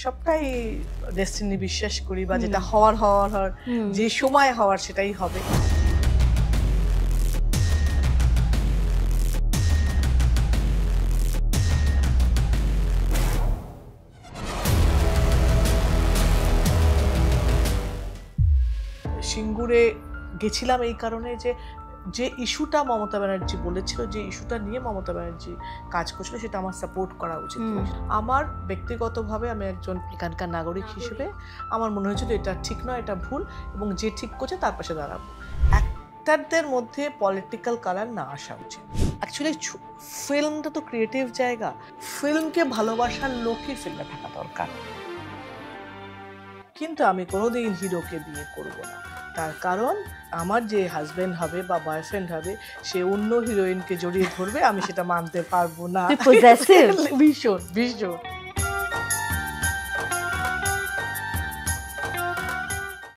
সবটাই ডেস্টিনি বিশ্বাস করি, বা যেটা হওয়ার যে সময় হওয়ার সেটাই হবে। সিঙ্গুরে গেছিলাম এই কারণে যে যে ইস্যুটা মমতা ব্যানার্জি বলেছিল, যে ইস্যুটা নিয়ে মমতা ব্যানার্জি কাজ করছিল, সেটা আমার সাপোর্ট করা উচিত। আমার ব্যক্তিগতভাবে আমি একজন এখানকার নাগরিক হিসেবে আমার মনে হয়েছিল এটা ঠিক নয়, এটা ভুল, এবং যে ঠিক করছে তার পাশে দাঁড়াবো। অ্যাক্টরদের মধ্যে পলিটিক্যাল কালার না আসা উচিত। অ্যাকচুয়ালি ফিল্মটা তো ক্রিয়েটিভ জায়গা, ফিল্মকে ভালোবাসার লোকই ফিল্মে থাকা দরকার। কিন্তু আমি কোনোদিন হিরোকে বিয়ে করব না, তার কারণ আমার যে হাজবেন্ড হবে বা বয়ফ্রেন্ড হবে সে অন্য হিরোইনকে জড়িয়ে ধরবে, আমি সেটা মানতে পারবো না। পজেসিভ ভীষণ ভীষণ